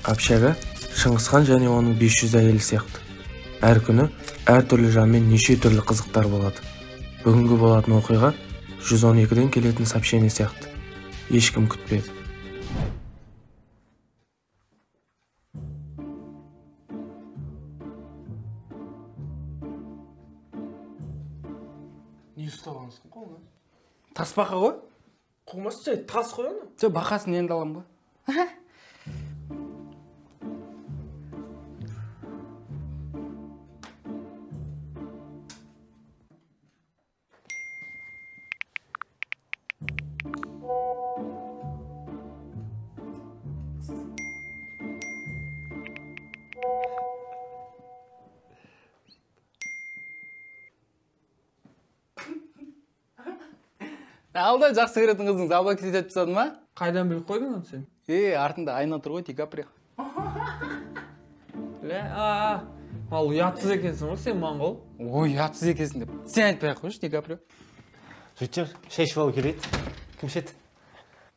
Общага Шыңғысхан және оның 500 әйелі сияқты. Әр күні әр түрлі жанмен неше түрлі қызықтар болады. Бүгінгі болатын оқиға 112-ден келетін сообщение сияқты. Ешкім күтпеді. Не ұстап алыңызсың қолына? Тасбақа ғой? Қоймасы жай тас қой оны. Жоқ, бақасын енді алам ғой. Алда жақсы көретін қызың залға кетіп тастады ма? Қайдан біліп қойдың оны сен? Артында айна тұр ғой, Ди Каприо. Ал ұятсыз екенсің ғой сен, моңғол. Ой, ұятсыз екенсің деп. Сен айтпай ақ қойшы, Ди Каприо. Жұрттар, шай ішіп алу керек. Кім ішеді?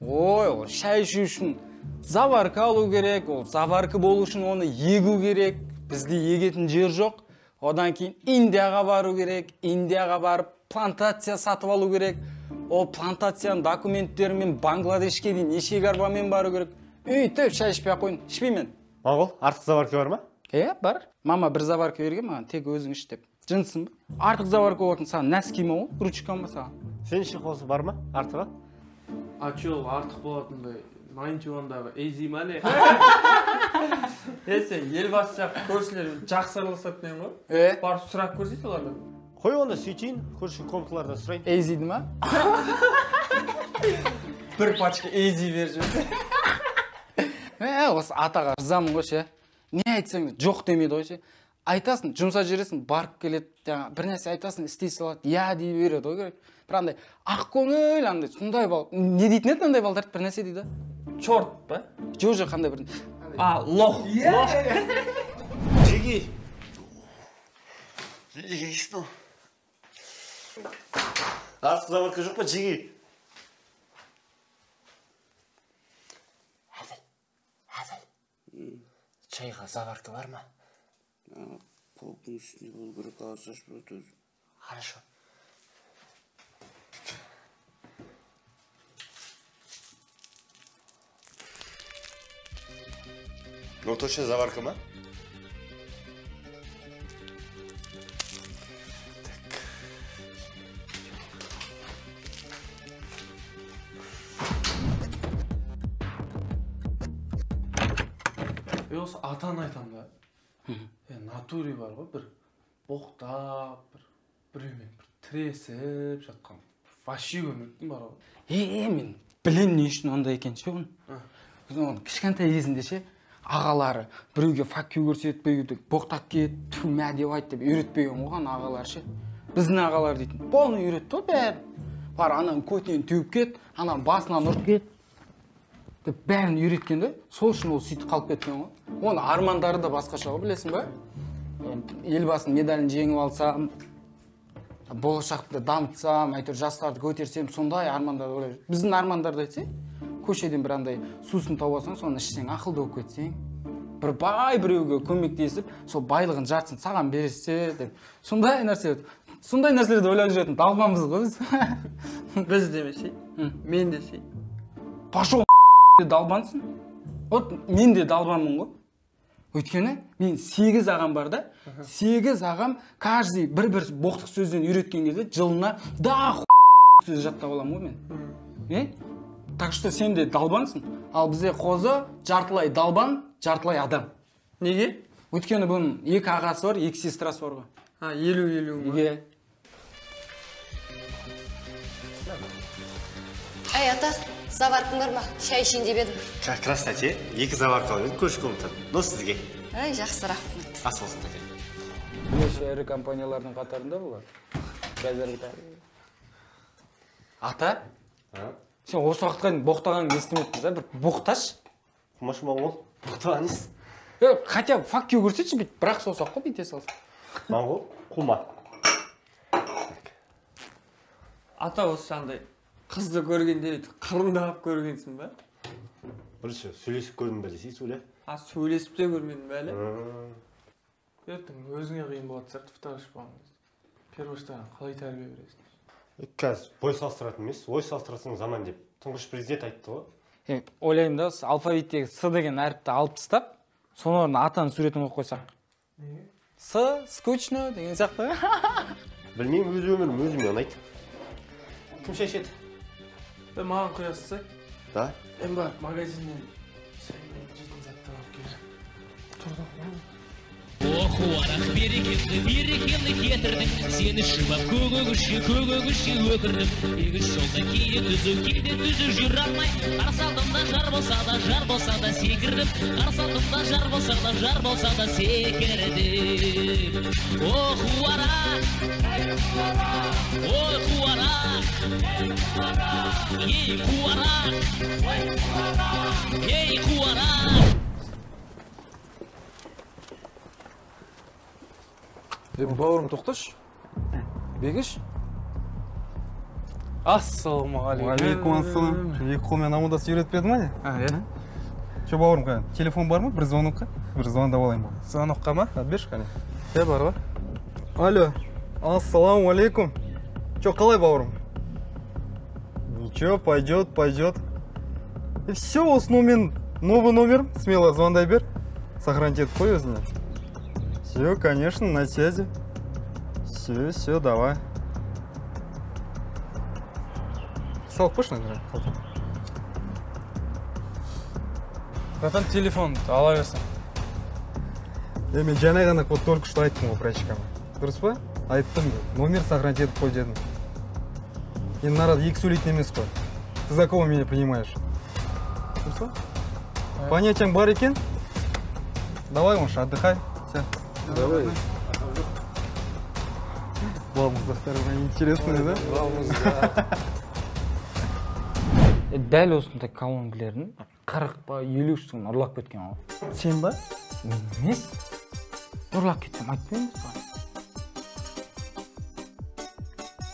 Ой, шай ішу үшін заварка алу керек, ол заварка болу үшін оны егу керек. Бізде егетін жер жоқ. Одан кейін Индияға бару керек. Индияға барып плантация сатып алу керек. О плантацияның документтерімен Бангладешке дейін неше арбамен бару керек. Өйтіп шай ішпей ақ қойын. Ішпеймін. Моңғол, артық заварка бар ма? Бар. Мама бір заварка берген, маған тек өзің іш деп. Жынсың ба? Артық заварка болатын саған нәски ма ол? Ручка ма саған? Сен іші қолсы бар ма? Артығы? Ачол артық болатындай 91-дағы Эйзи ма не? Сен елбасы сияқты көршілермен жақсы араласатын ғой. Барып сұрақ көрсейсің олардан. Қой онда сөйтейін, көрші комнаталардан сұрайын. Эйзиді ма? Бір пачка Эйзи бер жүрді. Осы атаға ризамын ғой ше. Не айтсаң жоқ демейді ғой ше. Айтасың, жұмса жүресің, барып келеді, бір нәрсе айтасың, істей салады, я дей береді ғой керек. Бір андай ақ көңіл, андай сондай бал. Не дейтін еді андай балдарды бір нәрсе дейді? Чорт ба? Жоқ, қандай бір. Лох. Жеги. Жеги естің. Артық заварка жоқ па, жеги. Әзіл. Чайға заварка бар ма? Қолдың үстінде бол керек, асаш бөтөз. Хорошо. Ну точно заварка ма? Осы атан айтам да. Натуре бар ғой, бір боқтап, біреумен тіресіп жатқан. Вообще көрмеппін бар ғой. Мен білем не үшін онда екен ше оны. Кішкентай кезінде ше, ағалары біреуге факю көрсетпей, боқтап кет, мә деп айт деп үйретпеген оған ағалар ше. Біздің ағалар дейтін, болны үйретті ғой бәрін. Бар, анан көтінен теуіп кет, анан басынан ұрт кет. Деп бәрін үйреткен де, сол үшін ол сөйтіп қалып кеткен ғой. Оның армандары да басқаша ғой, білесің ба? Елбасының медалін жеңіп алсам, болашақты дамытсам, әйтеуір жастарды көтерсем, сондай армандарды ойлап жүр. Біздің армандарды айтсай, көшеден бір андай сусын тауып алсаң, соны ішсең, ақылды болып кетсең, бір бай біреуге көмектесіп, сол байлығын жартысын саған берсе деп. Сондай нәрселерді ойлап жүретін далбамыз ғой біз. Біз демесей, мен десей. Пошел далбансың. Вот мен де далбанмын ғой. Өйткені мен 8 ағам бар да. 8 ағам каждый бір-бір боқтық сөзден үйреткен кезде жылына да сөз жаттап аламын ғой мен. Так что сен де далбансың. Ал бізде қозы жартылай далбан, жартылай адам. Неге? Өйткені бұның 2 ағасы бар, 2 сестрасы бар ғой. 50-50 ма? Ай, ата, заваркың бар ма? Шай ішейін деп едім. Как раз, тәте. 2 заварка алып едім, көрші комнатадан. Но сізге. Ай, жақсы, рахмет. Ас болсын, тәте. Бірнеше ірі компаниялардың қатарында бұлар. Қазіргі ата? Сен осы уақытқа дейін боқтағаныңды естімеппіз да, бір боқташ. Құмаш моңғол, боқтаған ес. Хотя факю көрсетші бейт, бірақ сосақ қой бейте салсын. Моңғол, құма. Ата осы сандай қызды көргенде қырындап көргенсің ба? Бірінші сөйлесіп көрдім бе десей, сөйле. Сөйлесіп те көрмедім әлі. ертең өзіңе қиын болады сияқты второй болған кезде. Первоштан қалай тәрбие бересің? Қазір бой салыстыратын емес, ой салыстырасың заман деп. Тұңғыш президент айтты ғой. Ойлаймын да, алфавиттегі С деген әріпті алып тастап, соның орнына атаның суретін қойып қойсақ. С, скучно деген сияқты. Білмеймін, өз өмірім өзіме ұнайды. Кім шешеді? Маған қоясыз, Да? Мен барып магазиннен шаймен жейтін заттар алып келемін. Тұрдық. Оқуарақ берекелі кетірдің, сені шыбап көгөгішке өкірдім. Егіз жолда кейде түзу жүр алмай, қарсы алдымда жар болса да секірдім. Қарсы алдымда жар болса да секірдім. Оқуарақ, ей қуарақ. Бауырым, тоқташ. Бегіш. Ассалаумағалейкум. Алейкум. Екі қолмен амандасып үйретпеді ма не? Иә. Че, бауырым, қане? Телефон бар ма? Бір звонокқа? Бір звондап алайын ба? Звонокқа ма? Берші, қане. Бар ғой. Алло. Ассалаумалейкум. Че, қалай, бауырым? Ничего, пойдет. И все, осыны мен новый номер. Смело звондай бер. Сохранить етіп қой өзіне. Все, конечно, на связи. Все, давай. Салып қойшы, наверное. Братан, телефон ала берсің. Мен жаңа ғана только что айттым ғой прачкама. Дұрыс па? Айттым, номер сохранить етіп қой дедім. Енді нарада екі сөйлейтін емес қой. Ты за кого меня принимаешь? Дұрыс па? Понятияң бар екен? Давай, Маша, отдыхай. Все. Давай. Балмыздақтар интересные, да? Балмызда. Дәл осындай колонкілерін 40 па 50 штугын ұрлап кеткен ғой. Сен ба? Емес. Ұрлап кетсем айтпаймыз ба?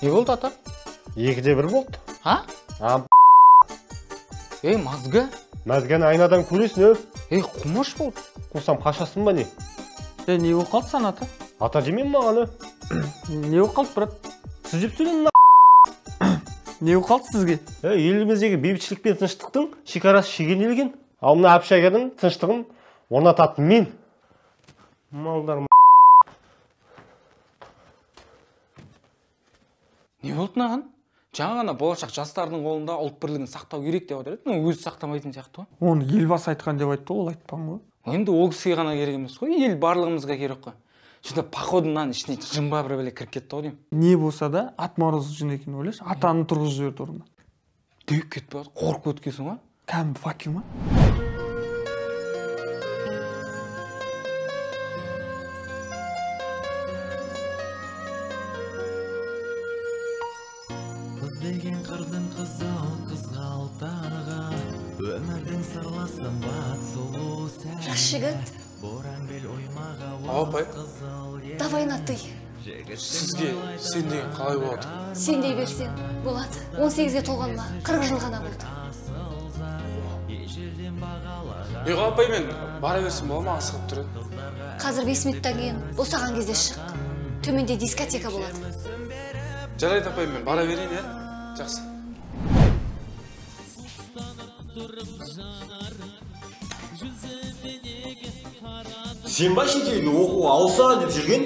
Не болды, ата? 2-де 1 болды. А? Мазга? Мазганы айнадан көресің, Құмаш болды. Қусам қашасың ба не? Не болып қалды сан, ата? Ата демеймін маған, Не болып қалды, брат? Сіз деп сөйледің, Не болып қалды сізге? Еліміздегі бейбітшілік пен тыныштықтың шекарасы шегенделген. Ал мына әбшәгердің тыныштығын орнататын мен. Малдар. Не болды наған? Жаңа ғана болашақ жастардың қолында ұлт бірлігін сақтау керек деп отыр еді. Өзі сақтамайтын сияқты ғой. Оны елбасы айтқан деп айтты, ол айтпаған ғой. Енді ол кісіге ғана керек емес қой, ел барлығымызға керек қой. Сонда походынан ішіне жымба бір бәле кіріп кетті ғой деймін. Не болса да ат морозы жүн екен ойлашы, атаны тұрғызып жіберді орнына. Дейіп кетпей жатыр, қорқып өткесің ғой. Кәдімгі факел ма? Деген қырдың қызғалтарға өмірдің сырласын бат сұлу сән. Жас жігіт. Апай, Давай на ты. сізге сен деген қалай болады? Сен дей берсең болады. 18-ге толғанма, 40 жыл ғана болды. Апай, мен бара берсем бола ма, асығып тұр еді. Қазір 5 минуттан кейін босаған кезде шық. Төменде дискотека болады. Жарайды, апай, мен бара берейін, Жақсы. Сен ба шетелге оқу алса деп жүрген?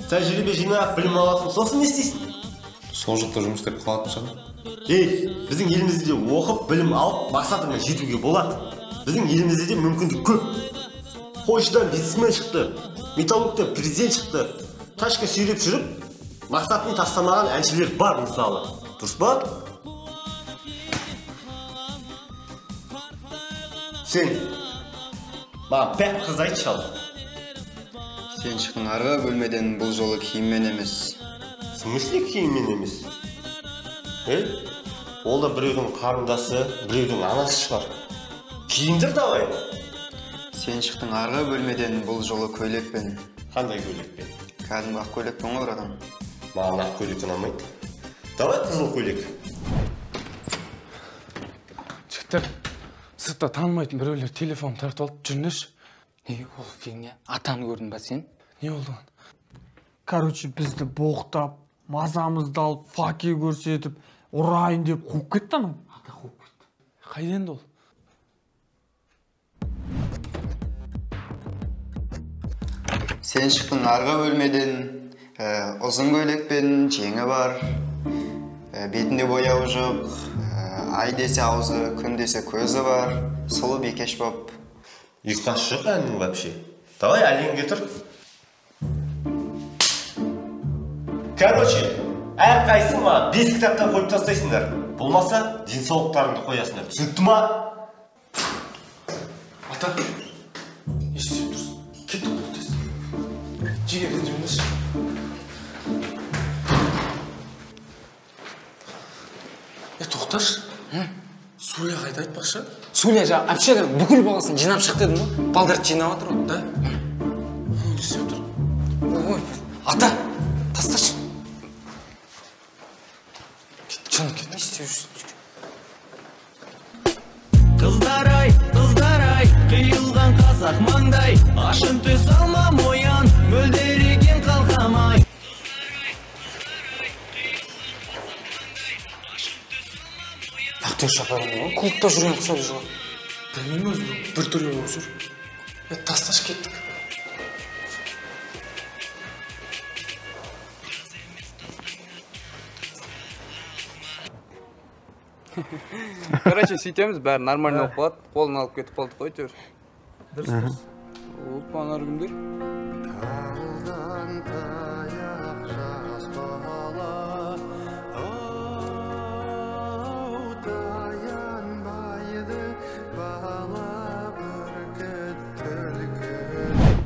Тәжірибе жинап, білім аласың, сосын не істейсің? Сол жақта жұмыс істеп қалатын шығар. Біздің елімізде оқып, білім алып, мақсатыңа жетуге болады. Біздің елімізде мүмкіндік көп. Қойшыдан бизнесмен шықты, металлургтен президент шықты. Ташка сүйреп жүріп, мақсатын тастамаған әншілер бар мысалы. Дұрыс па? Сен маған пәк қыз айтшы ал. Сен шықтың арғы бөлмеден бұл жолы киіммен емес. В смысле киіммен емес? Ол да біреудің қарындасы, біреудің анасы шығар. Киіндір давай. Сен шықтың арғы бөлмеден бұл жолы көйлекпен. Қандай көйлекпен? Кәдімгі ақ көйлекпен ғой адам. Маған ақ көйлек ұнамайды. Давай қызыл көйлек. Жігіттер, сыртта танымайтын біреулер телефон тартып алып жүрнеші. Ол фигня. Атаны көрдің ба сен? Не болды? Короче, бізді боқтап, мазамызды алып, факи көрсетіп, ұрайын деп қуып кетті анау. Ата қуып кетті. Қайдан ол? Сен шықтың арғы бөлмеден, ұзын көйлекпен, жеңі бар, бетінде бояуы жоқ, ай десе аузы, күн десе көзі бар, сұлу бекеш боп. Ұйықтасы жоқ әнің вообще. Давай әлемге тұр. Короче, әр қайсың ма 5 кітаптан қойып тастайсыңдар. Болмаса, денсаулықтарыңды қоясыңдар. Түсінікті ма? Ата, не істеп тұрсың? Кеттік бұл тез. Жеге ренжімеңізші. Тоқташы. Суля қайда айтпақшы? Суля жаңа общага бүкіл баласын жинап шық дедім ғой. Балдарды жинап отыр ғой. Да? Не істеп тұр? Ой, ата, тасташы. Жаны кет. Не істеп жүрсің? Қыздар-ай, қиылған қазақ маңдай, ашын төс алмам оян, мөлдереген қалқамай. Актер шапарым ғой, клубта жүрген құсап жүр ғой. Білмеймін өзі, бір түрлі болып жүр. Тасташ кеттік. Короче, сөйтеміз, бәрі нормально болып қалады. Қолын алып кетіп қалдық қой, төр. Дұрыс. Опа, анар кімдер?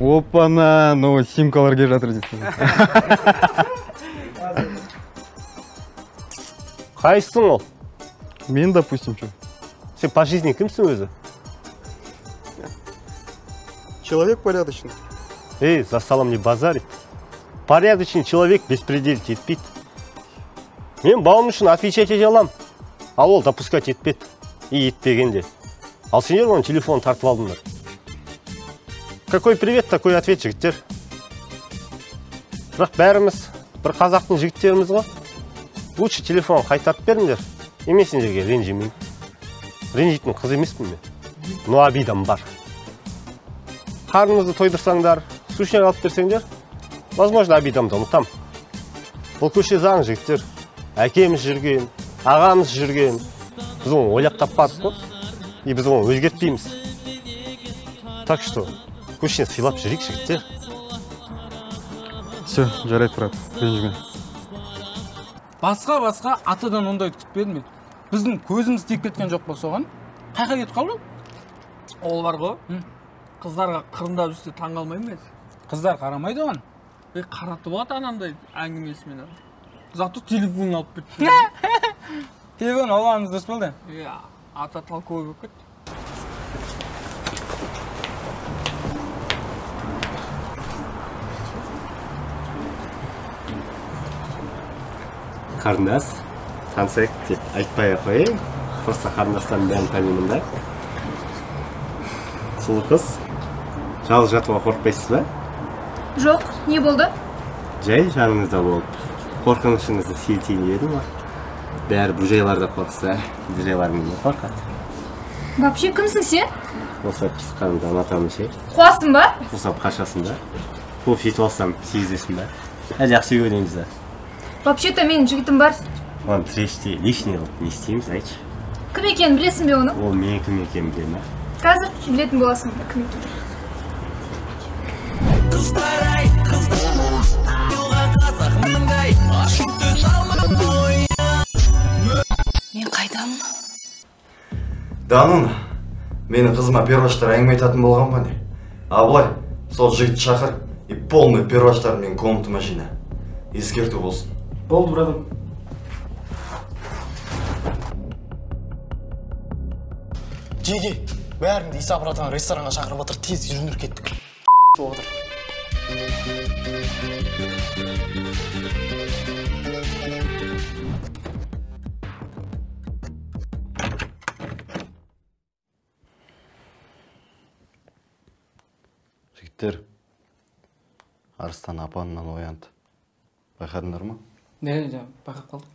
Опа-на, новый симкалар келе жатыр дейсің. Қайсың ол? Мен, допустим, что? Сен по жизни кімсің өзі? Человек порядочный. Эй, за салам не базарит. Порядочный человек беспредельте етпейді. Мен бауым үшін отвечать ете алам. Ал ол допускать етпеді. И етпегенде. Ал сендер оның телефонын тартып алдыңдар. Какой привет, такой ответ, жігіттер. Бірақ бәріміз бір қазақтың жігіттеріміз ғой. Лучше телефон қайтарып беріңдер. Емен сендерге ренжімеймін. Ренжитін қыз емеспін мен. Но обидам бар. Қарныңызды тойдырсаңдар, сушняк алып берсеңдер, возможно, обидамды ұмытам. Бұл көше заң, жігіттер. Әкеміз жүрген, ағамыз жүрген. Біз оны ойлап таппадық қой. И біз оны өзгертпейміз. Так что, көшені сыйлап жүрейік, жігіттер. Все, жарайды, брат. Ренжіме. Басқа атадан ондайды күтпедім мен. Біздің көзіміз тиіп кеткен жоқ па соған? Қайқа кетіп қалды? Ол бар ғой. Қыздарға қырындап жүрсе таң қалмаймын мен. Қыздар қарамайды оған. Қаратып алады анандай әңгімесімен. Зато телефонын алып кетті. Телефон алғанымыз дұрыс болды. Иә, ата толковый болып кетті. Қарындас, танысайық деп айтпай қойайын. Просто қарындастан бәрін танимын да. Сұлу қыз, жалғыз жатуға қорықпайсыз ба? Жоқ, не болды? Жай жаныңызда болып, қорқынышыңызды сейілтейін дедім ғой. Бәрі бұл жайларда қорқса, бұл жайлармен не қорқады? Вообще, кімсің сен? Қосап пысқанымды анатамын ше. Қуасың ба? Қосап қашасың да. Қуып жетіп алсам, сезесің ба? Жақсы көреміз да. Вообще-то менің жігітім бар. Оны тіреште лишний қылып не істейміз, айтшы. Кім екенін білесің бе оны? Ол мен кім екенін білемін. Қазір білетін боласың кім екенін. Қыздар-ай, қазақ маңдай, ашып төс алмам оян. Мен қайдамын? Данун, менің қызыма перваштар әңгіме айтатын болған ба не? А былай, сол жігіт шақыр, и полный перваштар менің комнатыма жина. Ескерту болсын. Болды, братым. Жеге, бәрімді Иса братан ресторанға шақырып отыр, тез жүзіндір кеттік. Отыр. жігіттер, Арыстан апанынан оянды. Байқадыңдар ма? Не, байқап қалдық.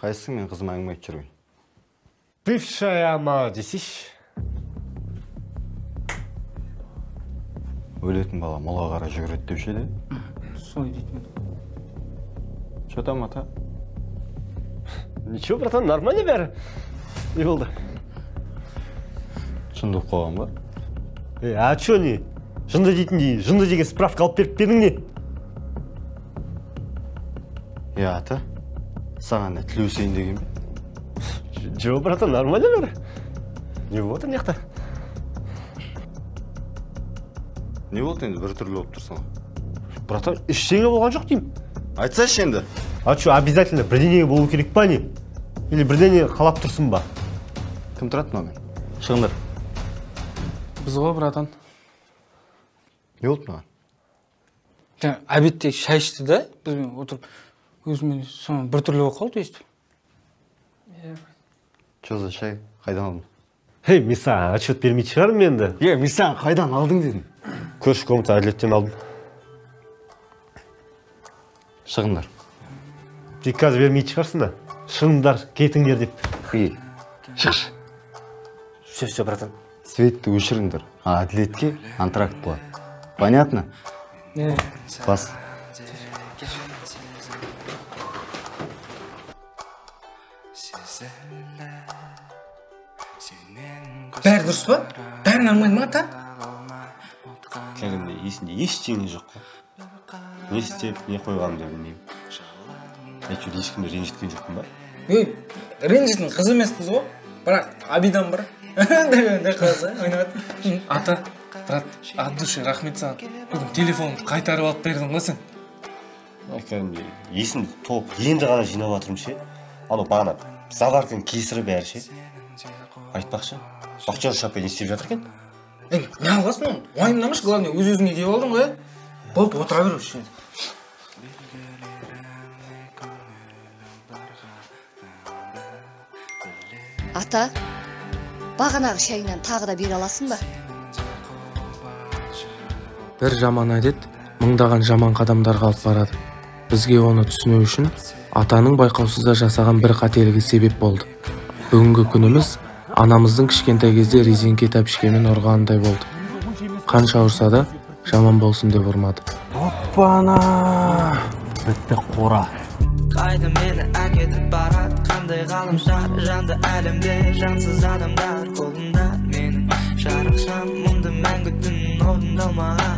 Қайсың мен қызым әңгіме айтып жүрген? Бывшая ма десейші. Өлетін бала мола қара жүгіреді деуші еді? Солай дейтін. Че там, ата? Ничего, братан, нормально бәрі. Не болды? Жынды қоған ба? А чё не? Жынды дейтіндей, жынды деген справка алып беріп бердің не? Ата, саған да тілеусейін деген бе? Жо, братан, нормально бәрі. Не болды неқта? Не болды енді, бір түрлі болып тұрсың? Братан, ештеңе болған жоқ деймін. Айтсайшы енді. А чё, обязательно бірдеңе болу керек па не? Или бірдеңе қалап тұрсын ба? Кім тұрады маған? Шығыңдар. Біз ғой, братан. Не болды маған? Обедте шай ішті да, бізбен отырып, өзімен соны бір түрлі болып қалды өйстіп. Че за шай? Қайдан алдың? Хей, мен саған отчет бермей шығарым енді. Мен саған қайдан алдың дедім. Көрші комната әділеттен алдым. Шығыңдар. Приказ бермей шығарсың да. Шығыңдар, кетіңдер деп. Шықшы. Все, братан. Светті өшіріңдер. Әділетке антракт болады. Понятно? Бас. Бәрі дұрыс па? Бәрі нормально ма, ата? Кәдімгі есінде ештеңе жоқ қой. Не істеп, не қойғанымды білмеймін. Әйтеуір ешкімді ренжіткен жоқпын ба? Ренжитін қыз емеспіз ғой. Бірақ абидан бар. Дәгенде қызы, ойнап. Ата, брат, от души рахмет саған. Бүгін телефонымды қайтарып алып бердің ғой сен. Кәдімгі есімді толық енді ғана жинап жатырмын ше. Анау бағана заварканың кесірі бәрі ше. Айтпақшы, Бақчар шапай не істеп жатыр екен? Не алғасын оны? Уайымдамашы, главное, өз-өзіңе деп алдың ғой. Болды, отыра бер осы жерде. Ата, бағанағы шайынан тағы да бере аласың ба? Бір жаман әдет мыңдаған жаман қадамдарға алып барады. Бізге оны түсіну үшін атаның байқаусызда жасаған бір қателігі себеп болды. Бүгінгі күніміз анамыздың кішкентай кезде резеңке тәпішкемен ұрғандай болды. Қанша ұрса да жаман болсын деп ұрмады. Оппана! Бітті қора. Қайда мені әкетіп барады, қандай ғаламшар жанды әлемде жансыз адамдар қолында менің жарықшам мұңды мәңгі түн орындалмаған.